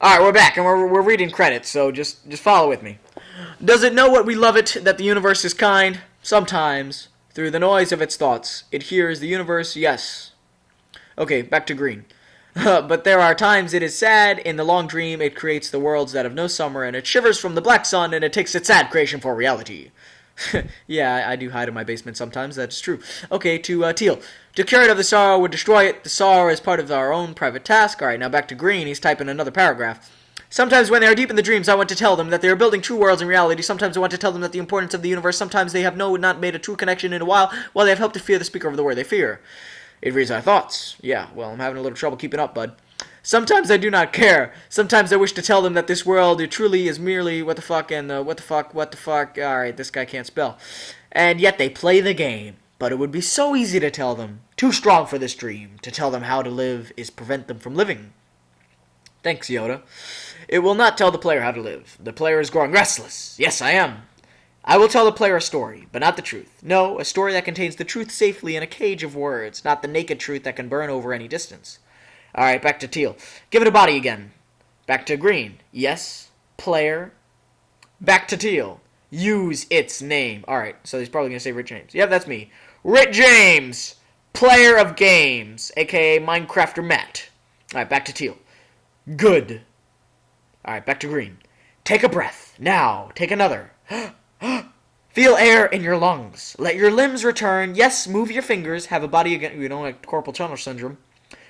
All right, we're back, and we're reading credits, so just follow with me. Does it know what we love it, that the universe is kind? Sometimes. Through the noise of its thoughts, it hears the universe, yes. Okay, back to green. But there are times it is sad. In the long dream, it creates the worlds that have no summer, and it shivers from the black sun, and it takes its sad creation for reality. Yeah, I do hide in my basement sometimes, that's true. Okay, to teal. To cure it of the sorrow would destroy it. The sorrow is part of our own private task. Alright, now back to green. He's typing another paragraph. Sometimes when they are deep in the dreams, I want to tell them that they are building true worlds in reality. Sometimes I want to tell them that the importance of the universe. Sometimes they have not made a true connection in a while they have helped to fear the speaker of the word they fear. It reads our thoughts. Yeah, well, I'm having a little trouble keeping up, bud. Sometimes I do not care. Sometimes I wish to tell them that this world, it truly is merely what the fuck and what the fuck. Alright, this guy can't spell. And yet they play the game. But it would be so easy to tell them. Too strong for this dream. To tell them how to live is prevent them from living. Thanks, Yoda. It will not tell the player how to live. The player is growing restless. Yes, I am. I will tell the player a story, but not the truth. No, a story that contains the truth safely in a cage of words, not the naked truth that can burn over any distance. Alright, back to teal. Give it a body again. Back to green. Yes. Player. Back to teal. Use its name. Alright, so he's probably going to say Rich James. Yep, that's me. Rich James. Player of games, a.k.a. Minecrafter Matt. Alright, back to teal. Good. Alright, back to green. Take a breath. Now, take another. Feel air in your lungs. Let your limbs return. Yes, move your fingers. Have a body again. You don't like carpal tunnel syndrome.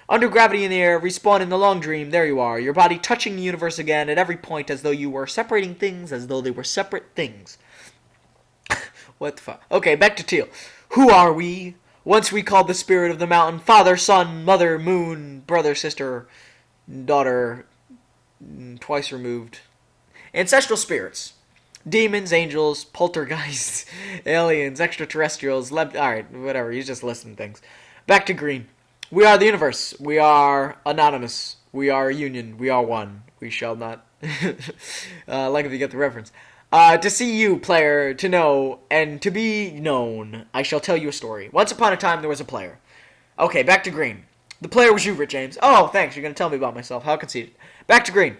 Under gravity in the air, respawn in the long dream. There you are. Your body touching the universe again at every point as though you were separating things as though they were separate things. What the fuck? Okay, back to teal. Who are we? Once we called the spirit of the mountain father, son, mother, moon, brother, sister, daughter, twice removed. Ancestral spirits. Demons, angels, poltergeists, aliens, extraterrestrials, alright, whatever, he's just listing things. Back to green. We are the universe. We are anonymous. We are a union. We are one. We shall not. Like if you get the reference. To see you, player, to know, and to be known, I shall tell you a story. Once upon a time, there was a player. Okay, back to green. The player was you, Rich James. Oh, thanks. You're going to tell me about myself. How conceited. Back to green.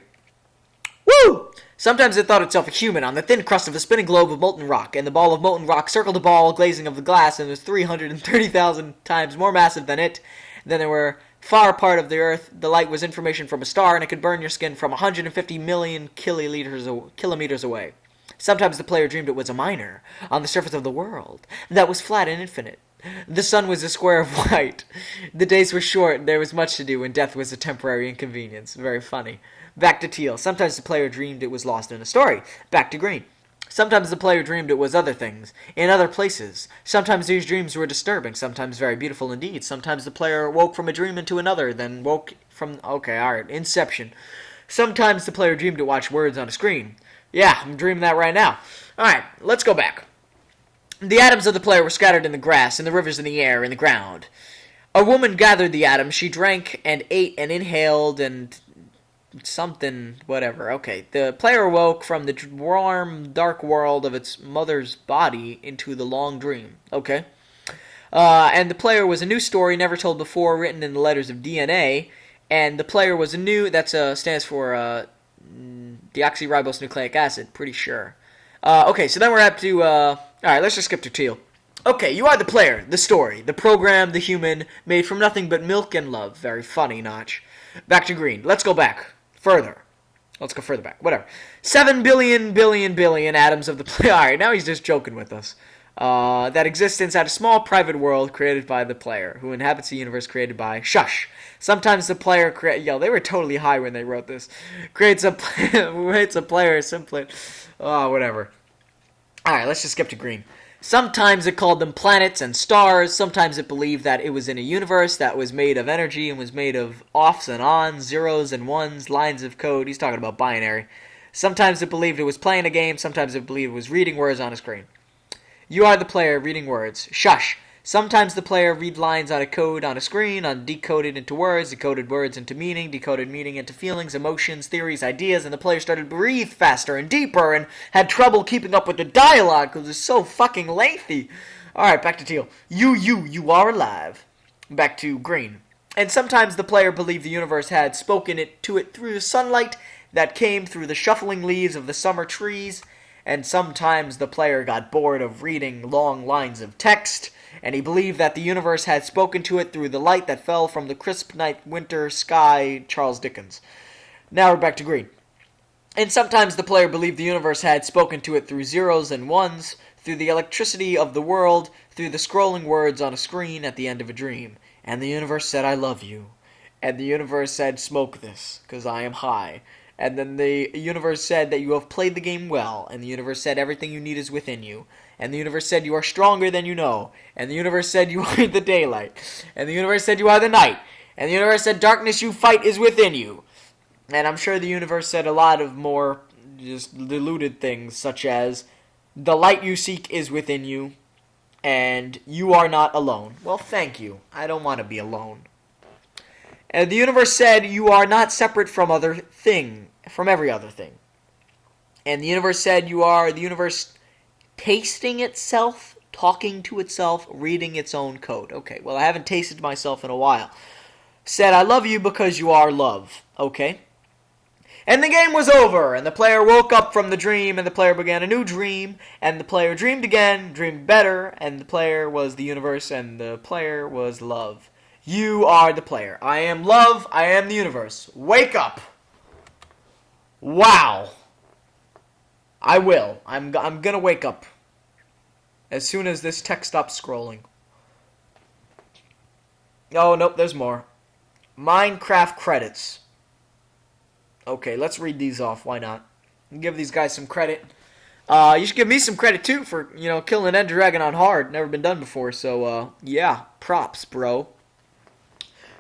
Woo! Sometimes it thought itself a human on the thin crust of a spinning globe of molten rock, and the ball of molten rock circled the ball glazing of the glass and was 330,000 times more massive than it. Then there were far apart of the earth. The light was information from a star, and it could burn your skin from 150 million kilometers away. Sometimes the player dreamed it was a miner on the surface of the world that was flat and infinite. The sun was a square of white. The days were short, there was much to do, and death was a temporary inconvenience. Very funny. Back to teal. Sometimes the player dreamed it was lost in a story. Back to green. Sometimes the player dreamed it was other things, in other places. Sometimes these dreams were disturbing, sometimes very beautiful indeed. Sometimes the player woke from a dream into another, then woke from... Okay, alright, Inception. Sometimes the player dreamed to watch words on a screen. Yeah, I'm dreaming that right now. Alright, let's go back. The atoms of the player were scattered in the grass, in the rivers, in the air, in the ground. A woman gathered the atoms. She drank and ate and inhaled and... something, whatever. Okay, the player awoke from the warm, dark world of its mother's body into the long dream. Okay. And the player was a new story never told before, written in the letters of DNA. And the player was a new, that stands for deoxyribose nucleic acid, pretty sure. Okay, so then we're up to, alright, let's just skip to teal. Okay, you are the player, the story, the program, the human, made from nothing but milk and love. Very funny, Notch. Back to green. Let's go back. Further. Let's go further back. Whatever. 7 billion atoms of the player. Alright, now he's just joking with us. That exists inside a small private world created by the player, who inhabits the universe created by... Shush! Sometimes the player Yo, they were totally high when they wrote this. Creates a player simply... Oh, whatever. Alright, let's just skip to green. Sometimes it called them planets and stars. Sometimes it believed that it was in a universe that was made of energy and was made of offs and ons, zeros and ones, lines of code. He's talking about binary. Sometimes it believed it was playing a game. Sometimes it believed it was reading words on a screen. You are the player reading words. Shush. Sometimes the player read lines on a code on a screen, decoded into words, decoded words into meaning, decoded meaning into feelings, emotions, theories, ideas, and the player started to breathe faster and deeper and had trouble keeping up with the dialogue because it's so fucking lengthy. Alright, back to teal. You are alive. Back to green. And sometimes the player believed the universe had spoken it to it through the sunlight, that came through the shuffling leaves of the summer trees, and sometimes the player got bored of reading long lines of text, and he believed that the universe had spoken to it through the light that fell from the crisp night winter sky. Charles Dickens. Now we're back to green. And sometimes the player believed the universe had spoken to it through zeros and ones, through the electricity of the world, through the scrolling words on a screen at the end of a dream. And the universe said, I love you. And the universe said, smoke this, because I am high. And then the universe said that you have played the game well. And the universe said everything you need is within you. And the universe said you are stronger than you know. And the universe said you are the daylight. And the universe said you are the night. And the universe said darkness you fight is within you. And I'm sure the universe said a lot of more just diluted things, such as the light you seek is within you, and you are not alone. Well, thank you. I don't want to be alone. And the universe said you are not separate from every other thing. And the universe said you are the universe tasting itself, talking to itself, reading its own code. Okay, well, I haven't tasted myself in a while. Said, I love you because you are love. Okay. And the game was over, and the player woke up from the dream, and the player began a new dream, and the player dreamed again, dreamed better, and the player was the universe, and the player was love. You are the player. I am love. I am the universe. Wake up. Wow. I will. I'm gonna wake up as soon as this text stops scrolling. Oh, nope, there's more. Minecraft credits. Okay, let's read these off. Why not? Give these guys some credit. You should give me some credit, too, for, killing an Ender Dragon on hard. Never been done before, so, yeah. Props, bro.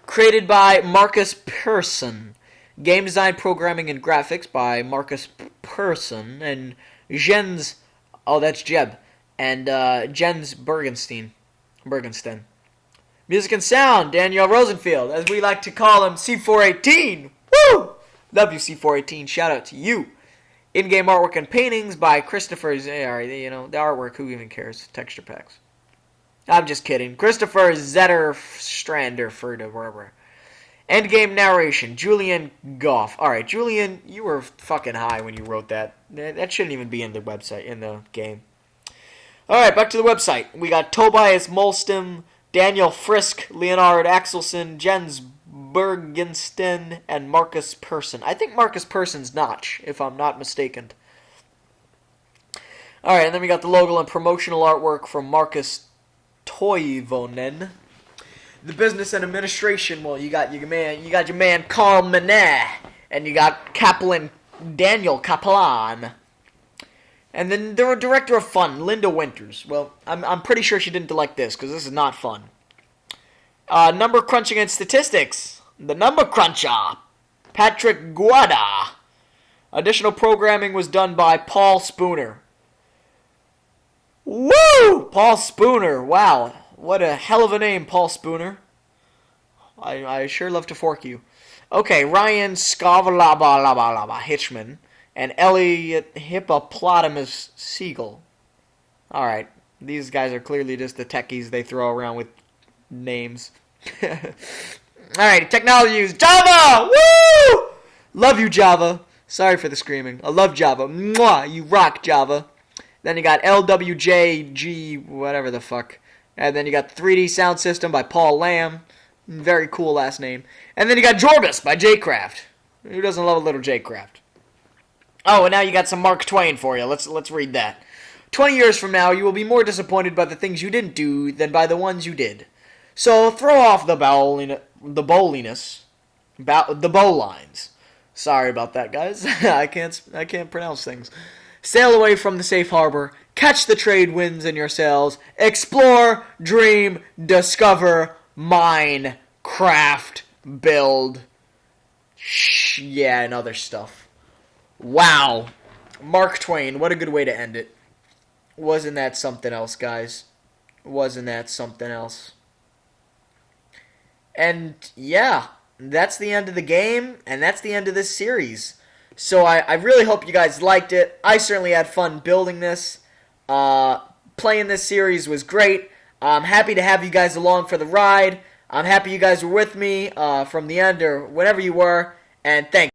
Created by Marcus Persson. Game design, programming, and graphics by Marcus Persson. And Jens... Oh, that's Jeb. And, Jens Bergenstein. Music and sound, Daniel Rosenfield. As we like to call him, C418. Woo! Love you, C418. Shout out to you. In-game artwork and paintings by Christopher... the artwork, who even cares? Texture packs. I'm just kidding. Christopher Zetterstrander, wherever. Endgame narration, Julian Goff. Alright, Julian, you were fucking high when you wrote that. That shouldn't even be in the website, in the game. Alright, back to the website. We got Tobias Molstem, Daniel Frisk, Leonard Axelson, Jens Bergensten, and Marcus Persson. I think Marcus Persson's Notch, if I'm not mistaken. Alright, and then we got the logo and promotional artwork from Marcus Toivonen. The business and administration, well, you got your man Carl Manet, and you got Daniel Kaplan. And then the director of fun, Linda Winters. Well, I'm pretty sure she didn't like this, because this is not fun. Number crunching and statistics. The number cruncher, Patrick Guada. Additional programming was done by Paul Spooner. Woo! Paul Spooner. Wow. What a hell of a name, Paul Spooner. I sure love to fork you. Okay, Ryan Scavalaba Hitchman and Elliot Hippopotamus Siegel. Alright, these guys are clearly just the techies they throw around with names. Alright, technology use Java! Woo! Love you, Java. Sorry for the screaming. I love Java. Mwah! You rock, Java. Then you got LWJG, whatever the fuck. And then you got 3D Sound System by Paul Lamb. Very cool last name. And then you got Jorbus by J-Craft. Who doesn't love a little J-Craft? Oh, and now you got some Mark Twain for you. Let's read that. 20 years from now, you will be more disappointed by the things you didn't do than by the ones you did. So throw off the bowlines. Sorry about that, guys. I can't pronounce things. Sail away from the safe harbor. Catch the trade winds in your sails. Explore, dream, discover, mine, craft, build. And other stuff. Wow. Mark Twain, what a good way to end it. Wasn't that something else, guys? Wasn't that something else? And, yeah, that's the end of the game, and that's the end of this series. So I really hope you guys liked it. I certainly had fun building this. Playing this series was great. I'm happy to have you guys along for the ride. I'm happy you guys were with me from the end or whenever you were. And thanks.